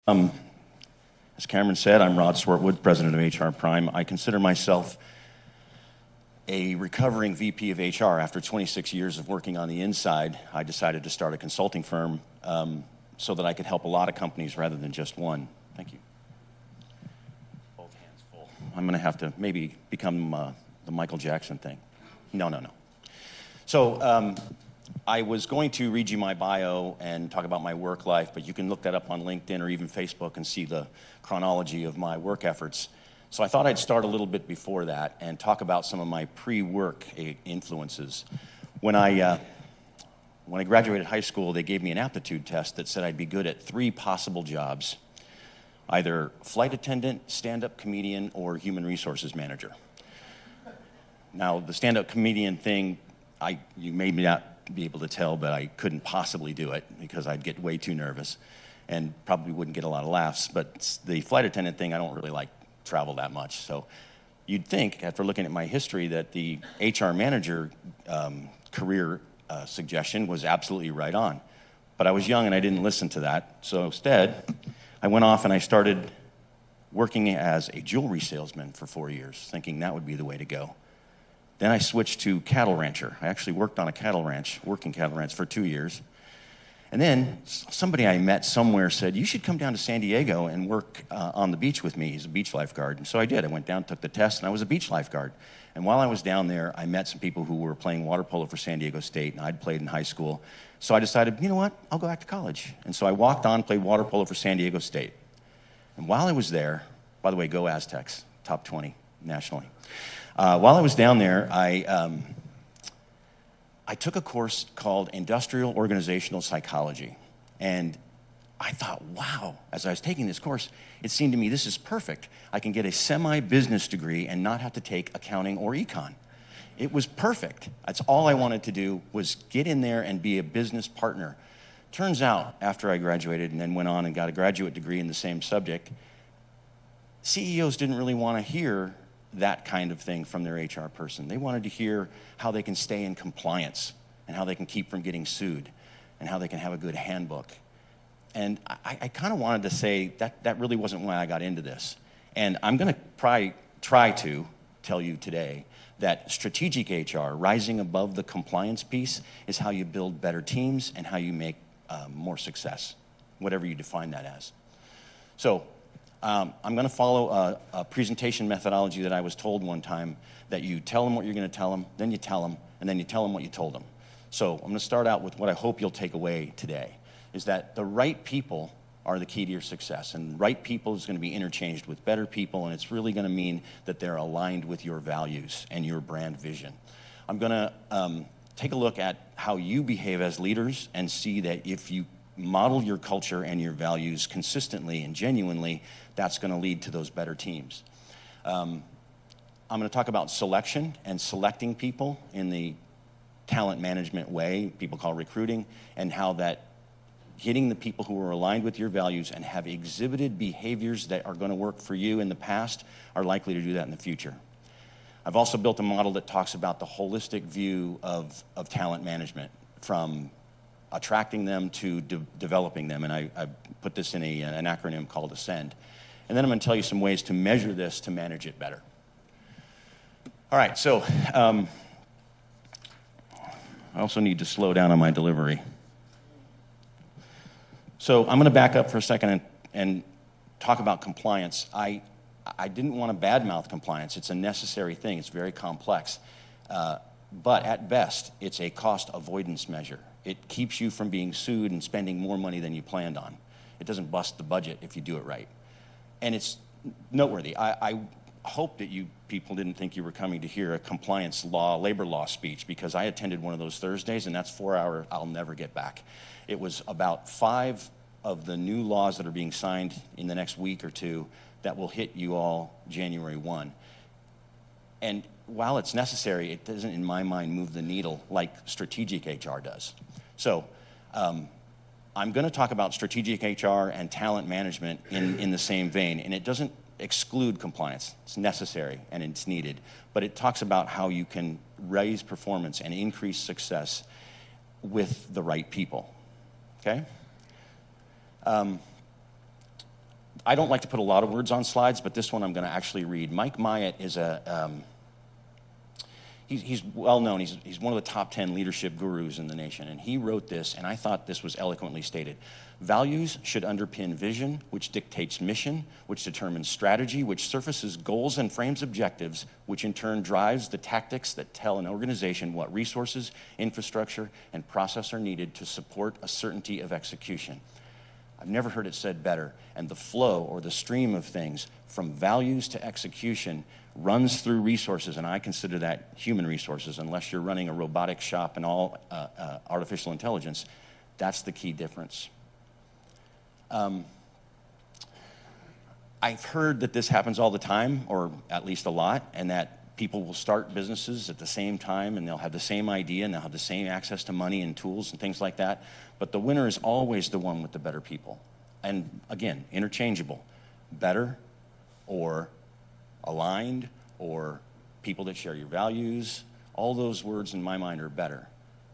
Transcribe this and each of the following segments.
As Cameron said, I'm Rod Swartwood, president of HR Prime. I consider myself a recovering VP of HR. After 26 years of working on the inside, I decided to start a consulting firm so that I could help a lot of companies rather than just one. Thank you. Both hands full. I'm going to have to maybe become the Michael Jackson thing. No. So I was going to read you my bio and talk about my work life, but you can look that up on LinkedIn or even Facebook and see the chronology of my work efforts. So I thought I'd start a little bit before that and talk about some of my pre-work influences. When I graduated high school, they gave me an aptitude test that said I'd be good at 3 possible jobs: either flight attendant, stand-up comedian, or human resources manager. Now, the stand-up comedian thing, you may not be able to tell, but I couldn't possibly do it because I'd get way too nervous and probably wouldn't get a lot of laughs. But the flight attendant thing, I don't really like travel that much. So you'd think, after looking at my history, that the HR manager career suggestion was absolutely right on. But I was young and I didn't listen to that. So instead, I went off and I started working as a jewelry salesman for 4 years, thinking that would be the way to go. Then I switched to cattle rancher. I actually worked on a working cattle ranch for 2 years. And then somebody I met somewhere said, you should come down to San Diego and work on the beach with me. He's a beach lifeguard. And so I did. I went down, took the test, and I was a beach lifeguard. And while I was down there, I met some people who were playing water polo for San Diego State, and I'd played in high school. So I decided, you know what, I'll go back to college. And so I walked on, played water polo for San Diego State. And while I was there, by the way, go Aztecs, top 20 nationally. While I was down there, I took a course called Industrial Organizational Psychology. And I thought, wow, as I was taking this course, it seemed to me this is perfect. I can get a semi-business degree and not have to take accounting or econ. It was perfect. That's all I wanted to do, was get in there and be a business partner. Turns out, after I graduated and then went on and got a graduate degree in the same subject, CEOs didn't really want to hear that kind of thing from their HR person. They wanted to hear how they can stay in compliance and how they can keep from getting sued and how they can have a good handbook. And I kind of wanted to say that really wasn't why I got into this. And I'm going to try to tell you today that strategic HR, rising above the compliance piece, is how you build better teams and how you make more success, whatever you define that as. So I'm going to follow a presentation methodology that I was told one time, that you tell them what you're going to tell them, then you tell them, and then you tell them what you told them. So I'm going to start out with what I hope you'll take away today, is that the right people are the key to your success. And right people is going to be interchanged with better people, and it's really going to mean that they're aligned with your values and your brand vision. I'm going to take a look at how you behave as leaders and see that if you model your culture and your values consistently and genuinely, that's going to lead to those better teams. I'm going to talk about selection and selecting people in the talent management way, people call recruiting, and how that getting the people who are aligned with your values and have exhibited behaviors that are going to work for you in the past are likely to do that in the future. I've also built a model that talks about the holistic view of talent management, from attracting them to developing them, and I put this in an acronym called ASCEND. And then I'm going to tell you some ways to measure this to manage it better. All right, so I also need to slow down on my delivery. So I'm going to back up for a second and talk about compliance. I didn't want to badmouth compliance. It's a necessary thing. It's very complex. But at best, it's a cost avoidance measure. It keeps you from being sued and spending more money than you planned on. It doesn't bust the budget if you do it right. And it's noteworthy. I hope that you people didn't think you were coming to hear a compliance law, labor law speech, because I attended one of those Thursdays, and that's 4 hours I'll never get back. It was about 5 of the new laws that are being signed in the next week or two that will hit you all January 1. And while it's necessary, it doesn't, in my mind, move the needle like strategic HR does. So I'm going to talk about strategic HR and talent management in the same vein, and it doesn't exclude compliance. It's necessary and it's needed, but it talks about how you can raise performance and increase success with the right people, okay? I don't like to put a lot of words on slides, but this one I'm going to actually read. Mike Myatt is he's well known. He's one of the top 10 leadership gurus in the nation, and he wrote this, and I thought this was eloquently stated. Values should underpin vision, which dictates mission, which determines strategy, which surfaces goals and frames objectives, which in turn drives the tactics that tell an organization what resources, infrastructure, and process are needed to support a certainty of execution. I've never heard it said better. And the flow or the stream of things from values to execution runs through resources, and I consider that human resources, unless you're running a robotic shop and all artificial intelligence. That's the key difference. I've heard that this happens all the time, or at least a lot, and that people will start businesses at the same time, and they'll have the same idea, and they'll have the same access to money and tools and things like that. But the winner is always the one with the better people. And again, interchangeable. Better or aligned or people that share your values. All those words in my mind are better,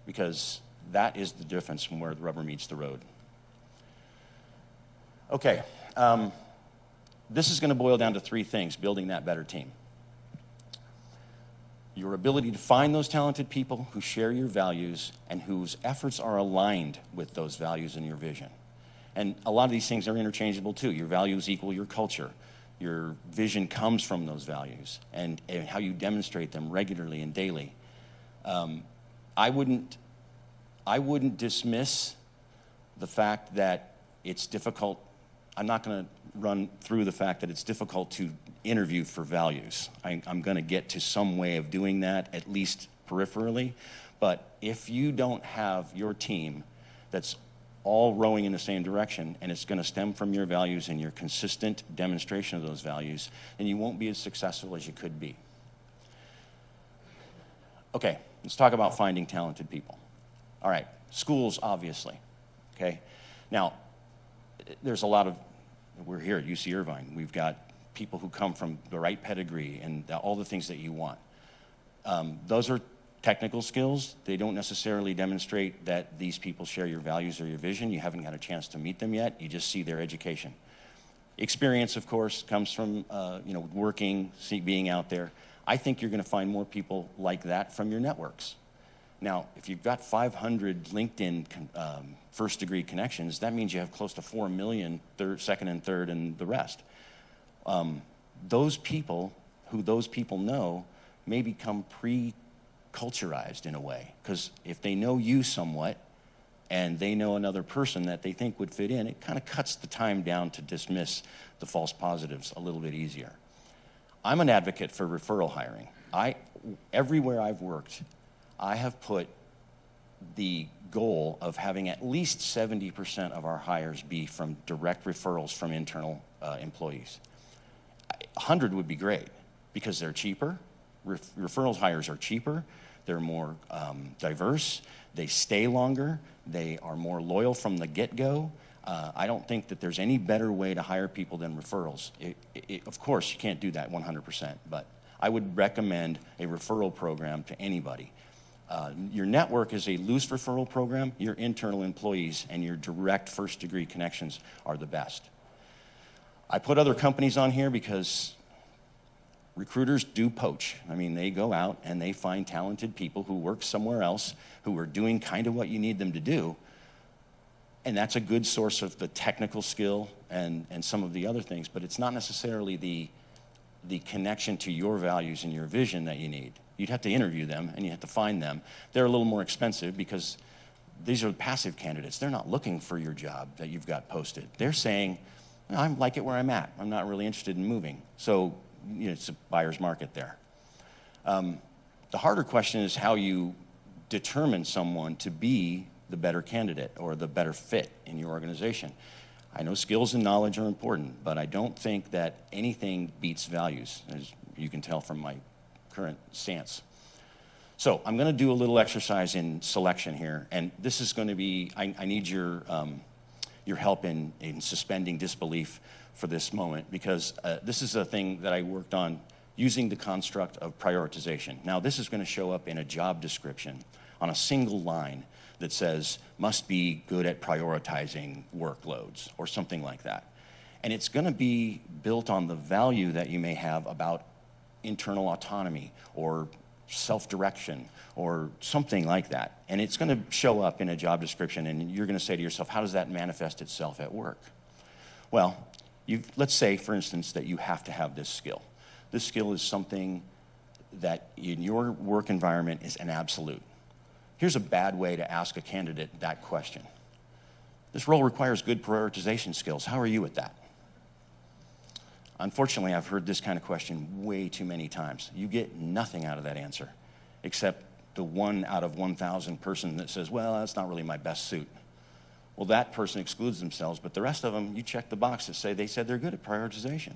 because that is the difference from where the rubber meets the road. Okay, this is going to boil down to three things: building that better team. Your ability to find those talented people who share your values and whose efforts are aligned with those values and your vision. And a lot of these things are interchangeable too. Your values equal your culture. Your vision comes from those values, and how you demonstrate them regularly and daily. I wouldn't dismiss the fact that it's difficult. I'm not going to run through the fact that it's difficult to interview for values. I'm going to get to some way of doing that, at least peripherally. But if you don't have your team that's all rowing in the same direction, and it's going to stem from your values and your consistent demonstration of those values, then you won't be as successful as you could be. Okay, let's talk about finding talented people. All right, schools, obviously. Okay, now, there's a lot of, we're here at UC Irvine. We've got people who come from the right pedigree and all the things that you want. Those are technical skills. They don't necessarily demonstrate that these people share your values or your vision. You haven't had a chance to meet them yet. You just see their education. Experience, of course, comes from working, being out there. I think you're going to find more people like that from your networks. Now, if you've got 500 LinkedIn first-degree connections, that means you have close to 4 million second and third and the rest. Those people who those people know may become pre-culturized in a way, because if they know you somewhat and they know another person that they think would fit in, it kind of cuts the time down to dismiss the false positives a little bit easier. I'm an advocate for referral hiring. Everywhere I've worked, I have put the goal of having at least 70% of our hires be from direct referrals from internal employees. 100 would be great, because they're cheaper. Referrals hires are cheaper. They're more diverse. They stay longer. They are more loyal from the get-go. I don't think that there's any better way to hire people than referrals. Of course, you can't do that 100%, but I would recommend a referral program to anybody. Your network is a loose referral program. Your internal employees and your direct first-degree connections are the best. I put other companies on here because recruiters do poach. I mean, they go out and they find talented people who work somewhere else, who are doing kind of what you need them to do. And that's a good source of the technical skill and some of the other things, but it's not necessarily the connection to your values and your vision that you need. You'd have to interview them, and you have to find them. They're a little more expensive because these are passive candidates. They're not looking for your job that you've got posted. They're saying, I like it where I'm at. I'm not really interested in moving. So it's a buyer's market there. The harder question is how you determine someone to be the better candidate or the better fit in your organization. I know skills and knowledge are important, but I don't think that anything beats values, as you can tell from my current stance. So I'm going to do a little exercise in selection here, and this is going to be, I need your help in suspending disbelief for this moment, because this is a thing that I worked on using the construct of prioritization. Now, this is going to show up in a job description on a single line that says, must be good at prioritizing workloads, or something like that. And it's going to be built on the value that you may have about internal autonomy or self-direction or something like that. And it's going to show up in a job description, and you're going to say to yourself, how does that manifest itself at work? Well, let's say, for instance, that you have to have this skill. This skill is something that in your work environment is an absolute. Here's a bad way to ask a candidate that question. This role requires good prioritization skills. How are you at that? Unfortunately, I've heard this kind of question way too many times. You get nothing out of that answer, except the 1 out of 1,000 person that says, well, that's not really my best suit. Well, that person excludes themselves, but the rest of them, you check the box to say they said they're good at prioritization.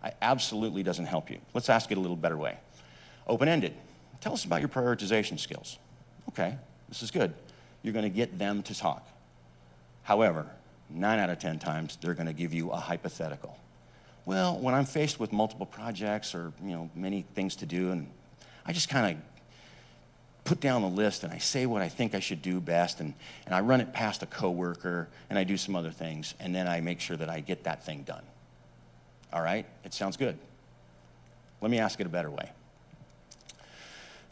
It absolutely doesn't help you. Let's ask it a little better way. Open-ended. Tell us about your prioritization skills. Okay, this is good. You're going to get them to talk. However, 9 out of 10 times, they're going to give you a hypothetical. Well, when I'm faced with multiple projects or, many things to do, and I just kind of put down a list and I say what I think I should do best, and I run it past a coworker, and I do some other things, and then I make sure that I get that thing done. All right? It sounds good. Let me ask it a better way.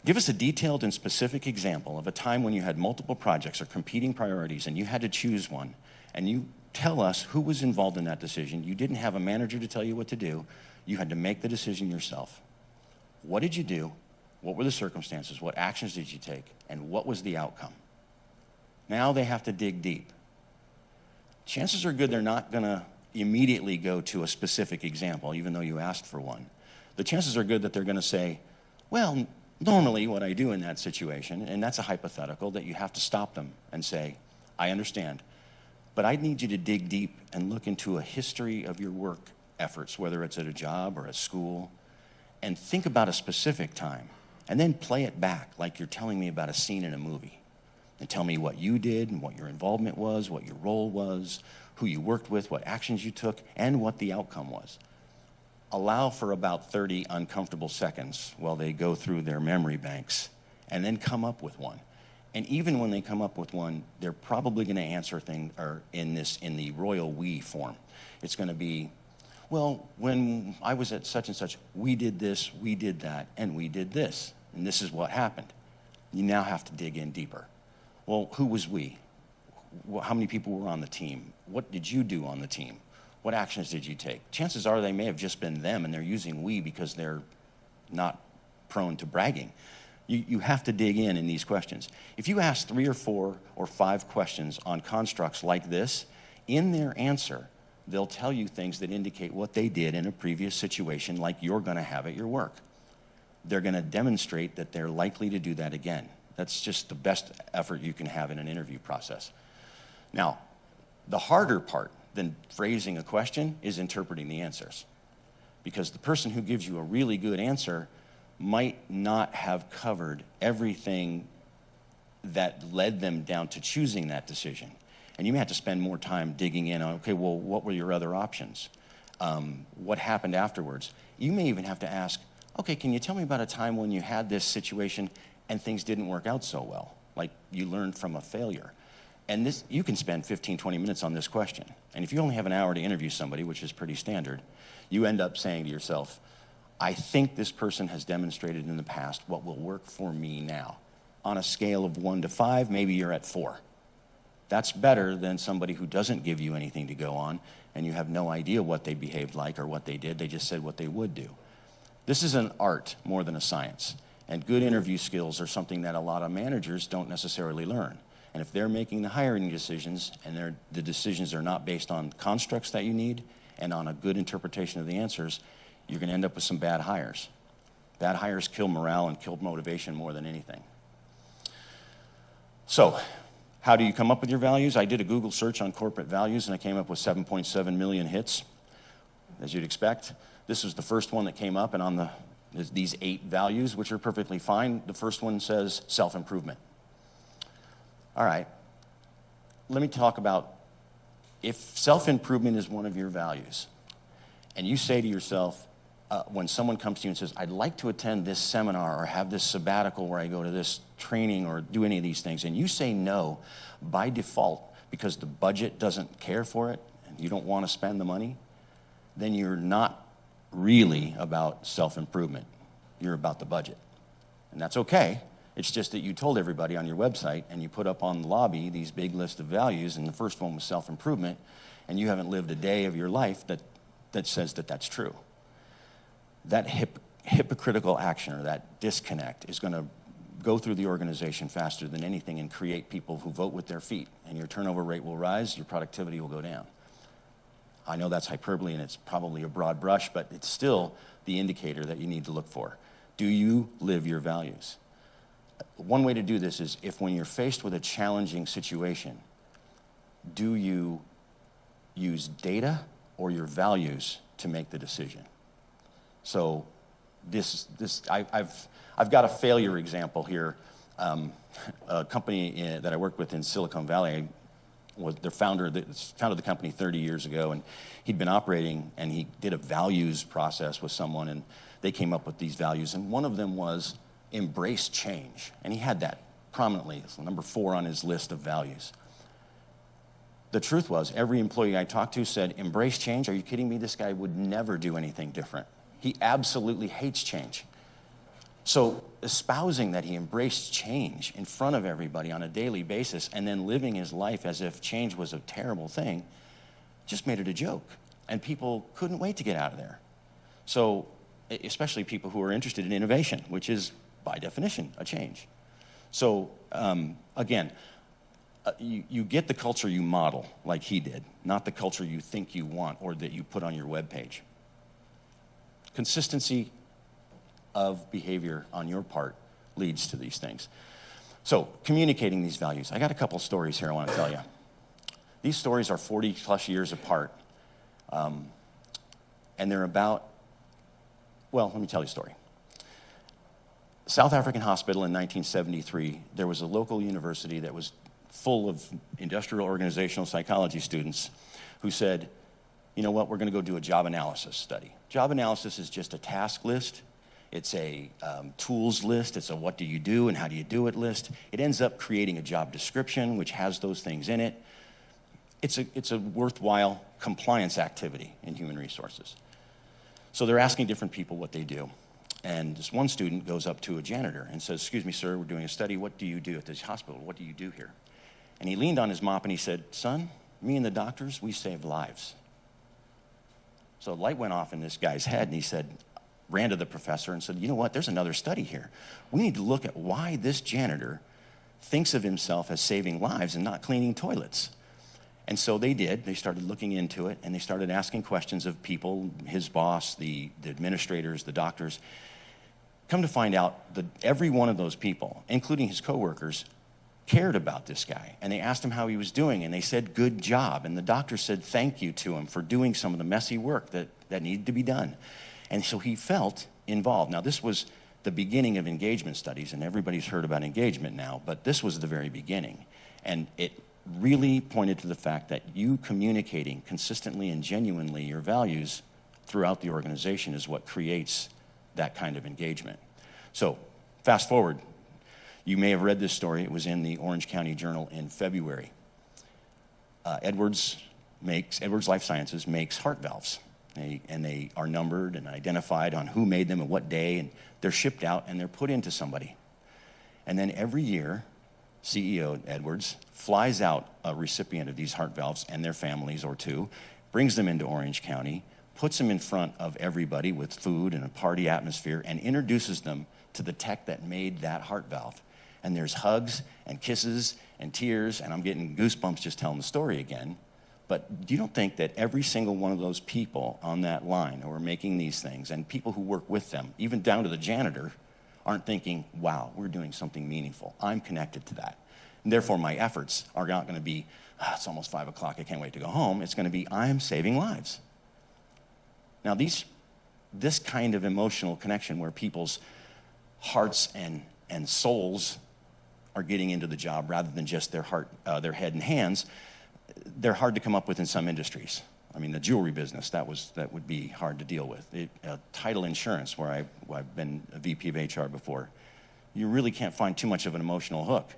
Give us a detailed and specific example of a time when you had multiple projects or competing priorities and you had to choose one, and you tell us who was involved in that decision. You didn't have a manager to tell you what to do. You had to make the decision yourself. What did you do? What were the circumstances? What actions did you take? And what was the outcome? Now they have to dig deep. Chances are good they're not going to immediately go to a specific example, even though you asked for one. The chances are good that they're going to say, well, normally what I do in that situation, and that's a hypothetical, that you have to stop them and say, I understand, but I need you to dig deep and look into a history of your work efforts, whether it's at a job or at school, and think about a specific time, and then play it back like you're telling me about a scene in a movie. And tell me what you did and what your involvement was, what your role was, who you worked with, what actions you took, and what the outcome was. Allow for about 30 uncomfortable seconds while they go through their memory banks, and then come up with one. And even when they come up with one, they're probably going to answer things in the royal we form. It's going to be, well, when I was at such and such, we did this, we did that, and we did this, and this is what happened. You now have to dig in deeper. Well, who was we? How many people were on the team? What did you do on the team? What actions did you take? Chances are they may have just been them, and they're using we because they're not prone to bragging. You have to dig in these questions. If you ask 3 or 4 or 5 questions on constructs like this, in their answer, they'll tell you things that indicate what they did in a previous situation like you're going to have at your work. They're going to demonstrate that they're likely to do that again. That's just the best effort you can have in an interview process. Now, the harder part than phrasing a question is interpreting the answers. Because the person who gives you a really good answer might not have covered everything that led them down to choosing that decision. And you may have to spend more time digging in on, okay, well, what were your other options? What happened afterwards? You may even have to ask, okay, can you tell me about a time when you had this situation and things didn't work out so well? Like you learned from a failure. And this, you can spend 15, 20 minutes on this question. And if you only have an hour to interview somebody, which is pretty standard, you end up saying to yourself, I think this person has demonstrated in the past what will work for me now. On a scale of 1 to 5, maybe you're at 4. That's better than somebody who doesn't give you anything to go on and you have no idea what they behaved like or what they did. They just said what they would do. This is an art more than a science. And good interview skills are something that a lot of managers don't necessarily learn. And if they're making the hiring decisions and the decisions are not based on constructs that you need and on a good interpretation of the answers, you're going to end up with some bad hires. Bad hires kill morale and kill motivation more than anything. So, how do you come up with your values? I did a Google search on corporate values and I came up with 7.7 million hits, as you'd expect. This was the first one that came up, and on these 8 values, which are perfectly fine, the first one says self-improvement. All right, let me talk about if self-improvement is one of your values, and you say to yourself, when someone comes to you and says, I'd like to attend this seminar or have this sabbatical where I go to this training or do any of these things, and you say no by default because the budget doesn't care for it, and you don't want to spend the money, then you're not really about self-improvement. You're about the budget. And that's okay. It's just that you told everybody on your website and you put up on the lobby these big list of values, and the first one was self-improvement, and you haven't lived a day of your life that says that that's true. That hypocritical action or that disconnect is going to go through the organization faster than anything and create people who vote with their feet, and your turnover rate will rise, your productivity will go down. I know that's hyperbole and it's probably a broad brush, but it's still the indicator that you need to look for. Do you live your values? One way to do this is if when you're faced with a challenging situation, do you use data or your values to make the decision? So I've got a failure example here. A company that I worked with in Silicon Valley, their founder founded the company 30 years ago, and he'd been operating, and he did a values process with someone, and they came up with these values, and one of them was embrace change, and he had that prominently as number 4 on his list of values. The truth was, every employee I talked to said, embrace change? Are you kidding me? This guy would never do anything different. He absolutely hates change. So espousing that he embraced change in front of everybody on a daily basis and then living his life as if change was a terrible thing just made it a joke. And people couldn't wait to get out of there. So especially people who are interested in innovation, which is by definition a change. So again, you get the culture you model like he did, not the culture you think you want or that you put on your webpage. Consistency of behavior on your part leads to these things. So communicating these values. I got a couple stories here I want to tell you. These stories are 40 plus years apart. And they're about, well, let me tell you a story. South African Hospital in 1973, there was a local university that was full of industrial organizational psychology students who said, you know what, we're going to go do a job analysis study. Job analysis is just a task list. It's a tools list. It's a what do you do and how do you do it list. It ends up creating a job description which has those things in it. It's a worthwhile compliance activity in human resources. So they're asking different people what they do. And this one student goes up to a janitor and says, excuse me, sir, we're doing a study. What do you do at this hospital? What do you do here? And he leaned on his mop and he said, son, me and the doctors, we save lives. So a light went off in this guy's head and he said, ran to the professor and said, you know what, there's another study here. We need to look at why this janitor thinks of himself as saving lives and not cleaning toilets. And so they did. They started looking into it, and they started asking questions of people, his boss, the administrators, the doctors. Come to find out that every one of those people, including his coworkers, cared about this guy. And they asked him how he was doing, and they said, good job. And the doctor said thank you to him for doing some of the messy work that needed to be done. And so he felt involved. Now, this was the beginning of engagement studies, and everybody's heard about engagement now, but this was the very beginning. And it really pointed to the fact that you communicating consistently and genuinely your values throughout the organization is what creates that kind of engagement. So, fast forward. You may have read this story. It was in the Orange County Journal in February. Edwards Life Sciences makes heart valves. They are numbered and identified on who made them and what day, and they're shipped out and they're put into somebody. And then every year, CEO Edwards flies out a recipient of these heart valves and their families or two, brings them into Orange County, puts them in front of everybody with food and a party atmosphere, and introduces them to the tech that made that heart valve. And there's hugs and kisses and tears, and I'm getting goosebumps just telling the story again. But you don't think that every single one of those people on that line who are making these things, and people who work with them, even down to the janitor, aren't thinking, wow, we're doing something meaningful. I'm connected to that. And therefore, my efforts are not going to be, it's almost 5 o'clock, I can't wait to go home. It's going to be, I'm saving lives. Now, this kind of emotional connection where people's hearts and souls are getting into the job rather than just their heart, their head and hands, they're hard to come up with in some industries. I mean, the jewelry business, that would be hard to deal with. Title insurance, where I've been a VP of HR before, you really can't find too much of an emotional hook.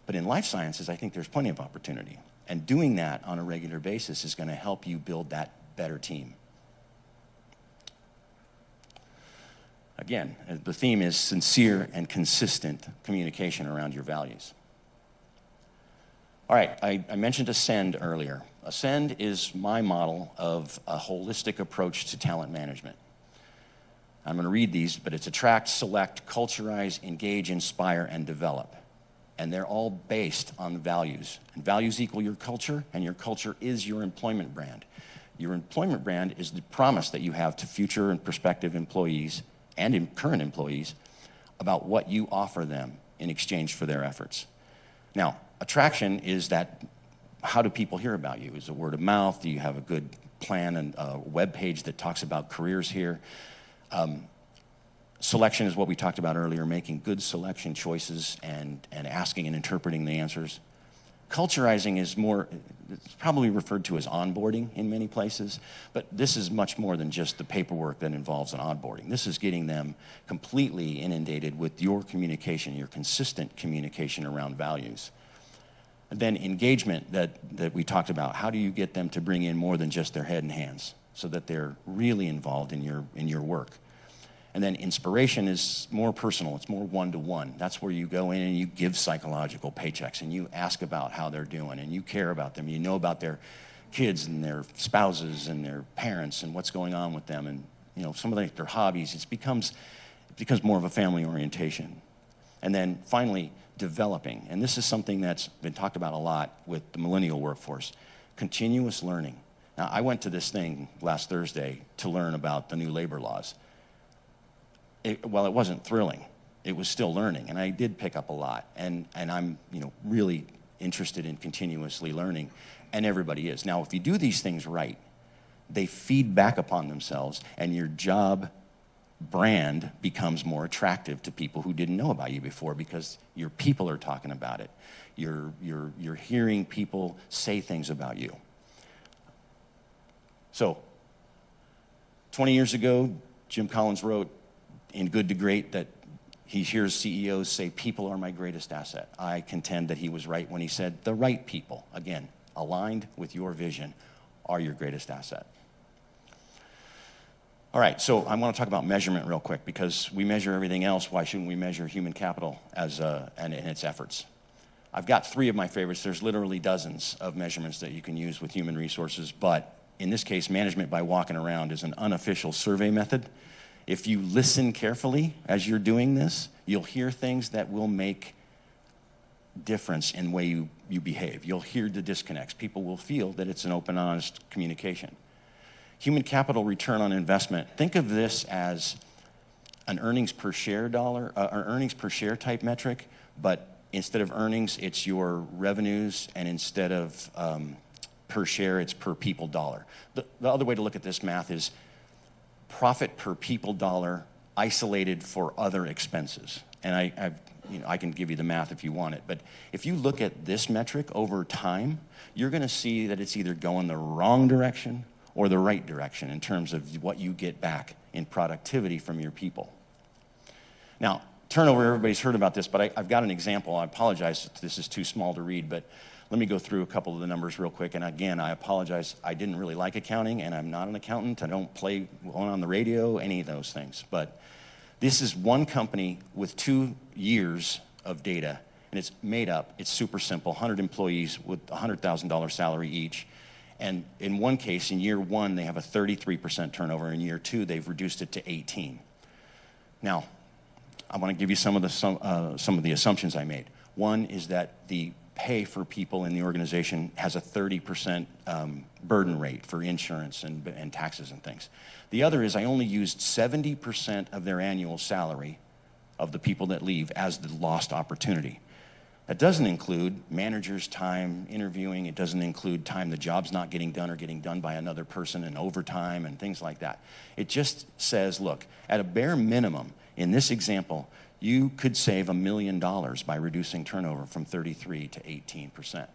But in life sciences, I think there's plenty of opportunity. And doing that on a regular basis is going to help you build that better team. Again, the theme is sincere and consistent communication around your values. All right, I mentioned Ascend earlier. Ascend is my model of a holistic approach to talent management. I'm going to read these, but it's attract, select, culturize, engage, inspire, and develop. And they're all based on values. And values equal your culture, and your culture is your employment brand. Your employment brand is the promise that you have to future and prospective employees and current employees about what you offer them in exchange for their efforts. Now, attraction is that, how do people hear about you? Is it word of mouth? Do you have a good plan and a web page that talks about careers here? Selection is what we talked about earlier, making good selection choices and asking and interpreting the answers. Culturizing is more, it's probably referred to as onboarding in many places, but this is much more than just the paperwork that involves an onboarding. This is getting them completely inundated with your communication, your consistent communication around values. And then engagement that we talked about. How do you get them to bring in more than just their head and hands so that they're really involved in your work? And then inspiration is more personal. It's more one-to-one. That's where you go in and you give psychological paychecks and you ask about how they're doing and you care about them. You know about their kids and their spouses and their parents and what's going on with them and, you know, some of their hobbies. It becomes more of a family orientation. And then finally, developing. And this is something that's been talked about a lot with the millennial workforce. Continuous learning. Now, I went to this thing last Thursday to learn about the new labor laws. Well, it wasn't thrilling. It was still learning, and I did pick up a lot. And I'm, you know, really interested in continuously learning, and everybody is. Now, if you do these things right, they feed back upon themselves, and your job brand becomes more attractive to people who didn't know about you before because your people are talking about it. You're hearing people say things about you. So, 20 years ago, Jim Collins wrote in Good to Great that he hears CEOs say, people are my greatest asset. I contend that he was right when he said the right people, again, aligned with your vision, are your greatest asset. All right, so I want to talk about measurement real quick because we measure everything else. Why shouldn't we measure human capital and its efforts? I've got 3 of my favorites. There's literally dozens of measurements that you can use with human resources, but in this case, management by walking around is an unofficial survey method. If you listen carefully as you're doing this, you'll hear things that will make difference in the way you behave. You'll hear the disconnects. People will feel that it's an open, honest communication. Human capital return on investment. Think of this as an earnings per share or earnings per share type metric, but instead of earnings, it's your revenues, and instead of per share, it's per people dollar. The other way to look at this math is profit per people dollar isolated for other expenses. And I can give you the math if you want it, but if you look at this metric over time, you're going to see that it's either going the wrong direction or the right direction in terms of what you get back in productivity from your people. Now, turnover, everybody's heard about this, but I've got an example. I apologize if this is too small to read, but let me go through a couple of the numbers real quick. And again, I apologize. I didn't really like accounting, and I'm not an accountant. I don't play on the radio, any of those things. But this is one company with 2 years of data, and it's made up. It's super simple, 100 employees with $100,000 salary each. And in one case, in year 1, they have a 33% turnover. In year 2, they've reduced it to 18. Now, I want to give you some of the assumptions I made. One is that the pay for people in the organization has a 30% burden rate for insurance and taxes and things. The other is I only used 70% of their annual salary of the people that leave as the lost opportunity. That doesn't include managers' time interviewing. It doesn't include time the job's not getting done or getting done by another person and overtime and things like that. It just says, look, at a bare minimum, in this example, you could save $1 million by reducing turnover from 33 to 18%.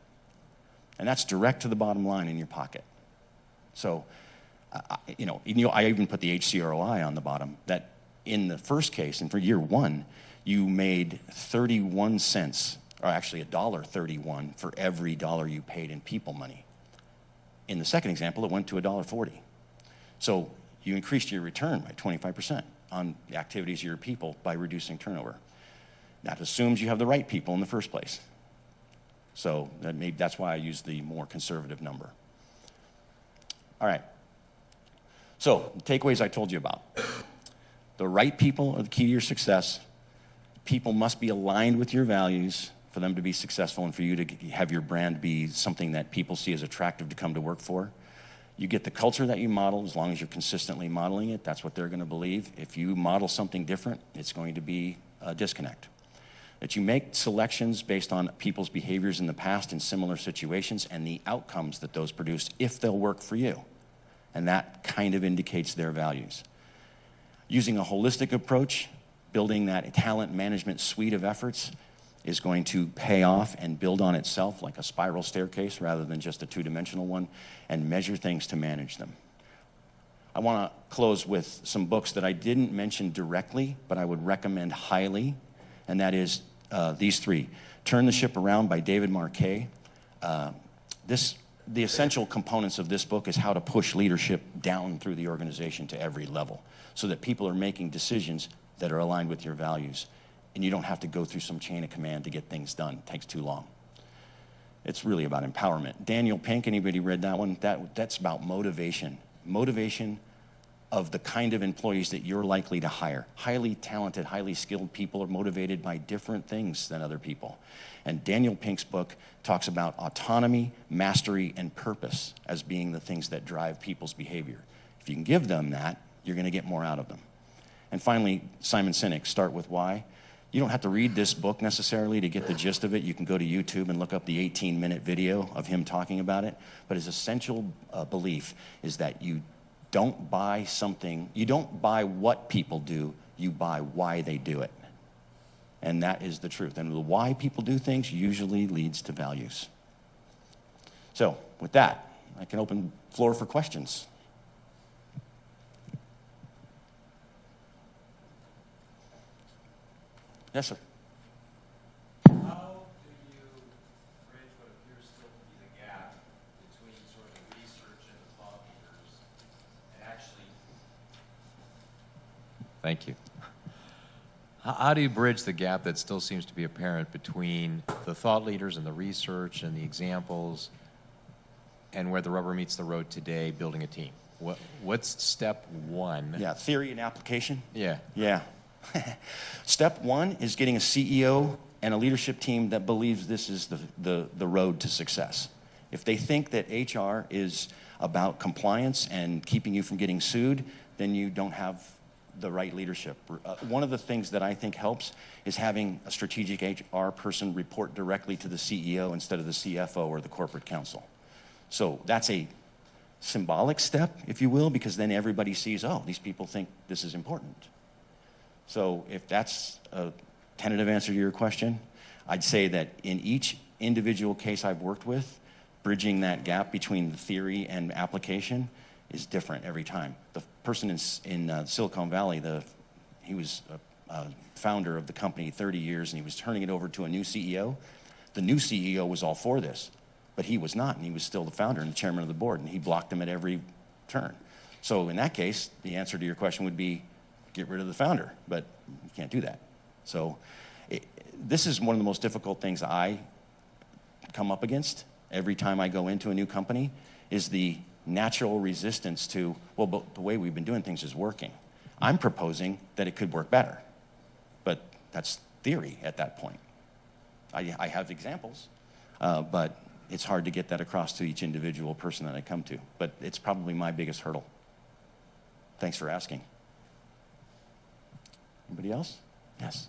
And that's direct to the bottom line in your pocket. So, I even put the HCROI on the bottom, that in the first case, and for year 1, you made 31 cents or actually $1.31 for every dollar you paid in people money. In the second example, it went to $1.40. So you increased your return by 25% on the activities of your people by reducing turnover. That assumes you have the right people in the first place. So that's why I use the more conservative number. All right. So the takeaways I told you about. The right people are the key to your success. People must be aligned with your values for them to be successful and for you to have your brand be something that people see as attractive to come to work for. You get the culture that you model. As long as you're consistently modeling it, that's what they're going to believe. If you model something different, it's going to be a disconnect. That you make selections based on people's behaviors in the past in similar situations and the outcomes that those produced, if they'll work for you. And that kind of indicates their values. Using a holistic approach, building that talent management suite of efforts is going to pay off and build on itself like a spiral staircase rather than just a two-dimensional one, and measure things to manage them. I want to close with some books that I didn't mention directly, but I would recommend highly, and that is these three. Turn the Ship Around by David Marquet. The essential components of this book is how to push leadership down through the organization to every level so that people are making decisions that are aligned with your values. And you don't have to go through some chain of command to get things done. It takes too long. It's really about empowerment. Daniel Pink, anybody read that one? That's about motivation. Motivation of the kind of employees that you're likely to hire. Highly talented, highly skilled people are motivated by different things than other people. And Daniel Pink's book talks about autonomy, mastery, and purpose as being the things that drive people's behavior. If you can give them that, you're going to get more out of them. And finally, Simon Sinek, Start With Why. You don't have to read this book necessarily to get the gist of it. You can go to YouTube and look up the 18-minute video of him talking about it. But his essential belief is that you don't buy something, you don't buy what people do, you buy why they do it. And that is the truth. And the why people do things usually leads to values. So with that, I can open the floor for questions. Yes, sir. How do you bridge what appears still to be the gap between sort of the research and the thought leaders and actually... Thank you. How do you bridge the gap that still seems to be apparent between the thought leaders and the research and the examples and where the rubber meets the road today, building a team? What's step one? Yeah, theory and application? Yeah. Yeah. Step one is getting a CEO and a leadership team that believes this is the road to success. If they think that HR is about compliance and keeping you from getting sued, then you don't have the right leadership. One of the things that I think helps is having a strategic HR person report directly to the CEO instead of the CFO or the corporate counsel. So that's a symbolic step, if you will, because then everybody sees, oh, these people think this is important. So if that's a tentative answer to your question, I'd say that in each individual case I've worked with, bridging that gap between the theory and application is different every time. The person in Silicon Valley, he was a founder of the company 30 years, and he was turning it over to a new CEO. The new CEO was all for this, but he was not, and he was still the founder and the chairman of the board, and he blocked him at every turn. So in that case, the answer to your question would be, get rid of the founder, but you can't do that. So this is one of the most difficult things I come up against every time I go into a new company, is the natural resistance to, well, but the way we've been doing things is working. I'm proposing that it could work better, but that's theory at that point. I have examples, but it's hard to get that across to each individual person that I come to, but it's probably my biggest hurdle. Thanks for asking. Anybody else? Yes.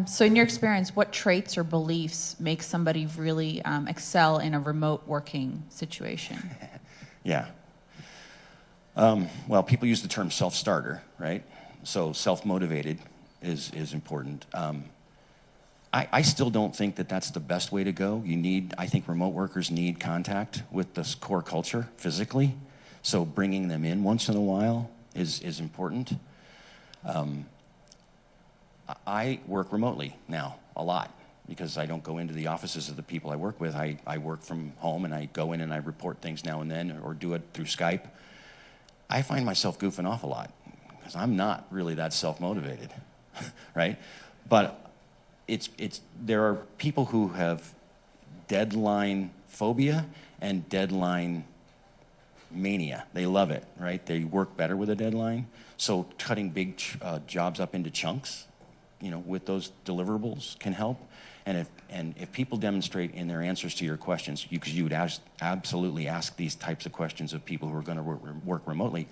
So in your experience, what traits or beliefs make somebody really excel in a remote working situation? Yeah. Well, people use the term self-starter, right? So self-motivated is important. I still don't think that that's the best way to go. I think remote workers need contact with this core culture physically. So bringing them in once in a while is important. I work remotely now a lot because I don't go into the offices of the people I work with. I work from home, and I go in and I report things now and then, or do it through Skype. I find myself goofing off a lot because I'm not really that self-motivated, right? But there are people who have deadline phobia and deadline mania. They love it, right? They work better with a deadline. So cutting big jobs up into chunks, with those deliverables can help. And if people demonstrate in their answers to your questions, because you would absolutely ask these types of questions of people who are going to work remotely,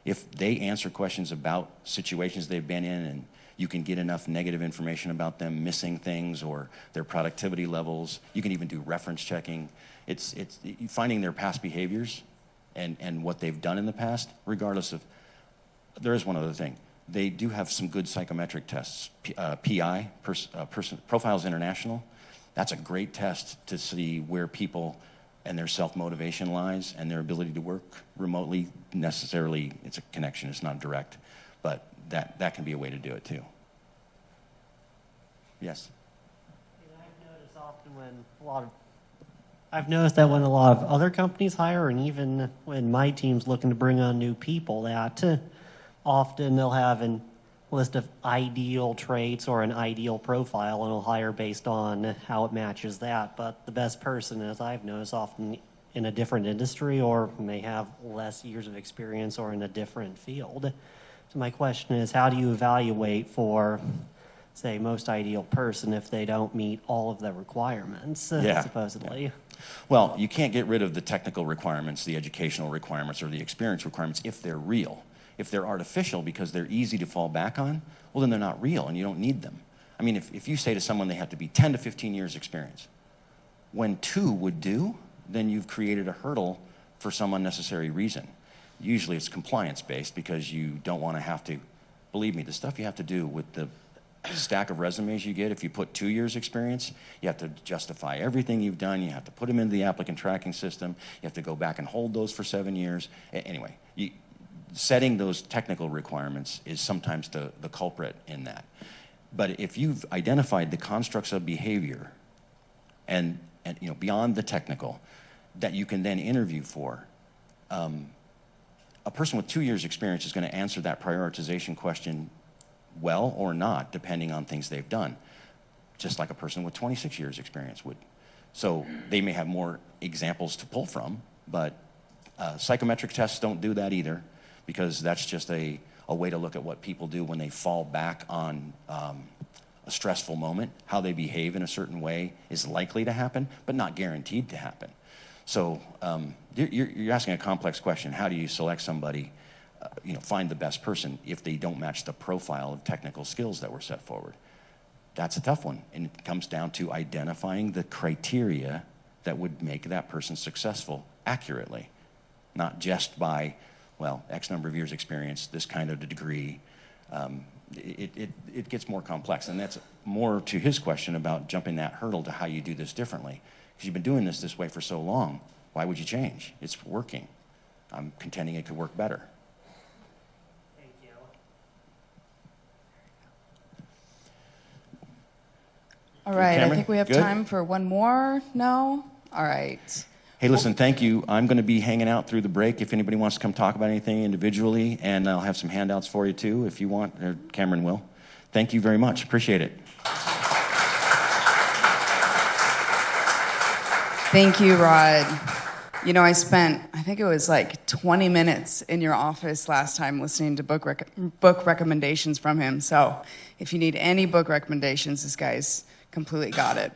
if they answer questions about situations they've been in, and you can get enough negative information about them missing things or their productivity levels, you can even do reference checking. It's finding their past behaviors and what they've done in the past, regardless of. There is one other thing. They do have some good psychometric tests. PI, Profiles International, that's a great test to see where people and their self-motivation lies and their ability to work remotely. Necessarily, it's a connection, it's not direct, but that can be a way to do it too. Yes? I've noticed that when a lot of other companies hire, and even when my team's looking to bring on new people, that often they'll have a list of ideal traits or an ideal profile, and they'll hire based on how it matches that. But the best person, as I've noticed, often in a different industry or may have less years of experience or in a different field. So my question is, how do you evaluate for, say, most ideal person if they don't meet all of the requirements, supposedly? Yeah. Well, you can't get rid of the technical requirements, the educational requirements, or the experience requirements if they're real. If they're artificial because they're easy to fall back on, well, then they're not real and you don't need them. I mean, if you say to someone they have to be 10 to 15 years experience, when 2 would do, then you've created a hurdle for some unnecessary reason. Usually it's compliance-based because you don't want to have to, believe me, the stuff you have to do with the stack of resumes you get, if you put 2 years experience, you have to justify everything you've done, you have to put them into the applicant tracking system, you have to go back and hold those for 7 years. Anyway, setting those technical requirements is sometimes the culprit in that. But if you've identified the constructs of behavior and beyond the technical that you can then interview for, a person with 2 years experience is going to answer that prioritization question well or not, depending on things they've done, just like a person with 26 years experience would. So they may have more examples to pull from, but psychometric tests don't do that either, because that's just a way to look at what people do when they fall back on a stressful moment. How they behave in a certain way is likely to happen, but not guaranteed to happen. So you're asking a complex question. How do you select somebody, find the best person if they don't match the profile of technical skills that were set forward? That's a tough one, and it comes down to identifying the criteria that would make that person successful accurately, not just by, well, X number of years experience, this kind of a degree. It gets more complex, and that's more to his question about jumping that hurdle to how you do this differently. Because you've been doing this way for so long, why would you change? It's working. I'm contending it could work better. Thank you. All right, Cameron, I think we have good? time for one more. No? All right. Hey, listen, thank you. I'm going to be hanging out through the break if anybody wants to come talk about anything individually, and I'll have some handouts for you too if you want, or Cameron will. Thank you very much. Appreciate it. Thank you, Rod. I spent, I think it was like 20 minutes in your office last time listening to book recommendations from him. So if you need any book recommendations, this guy's completely got it.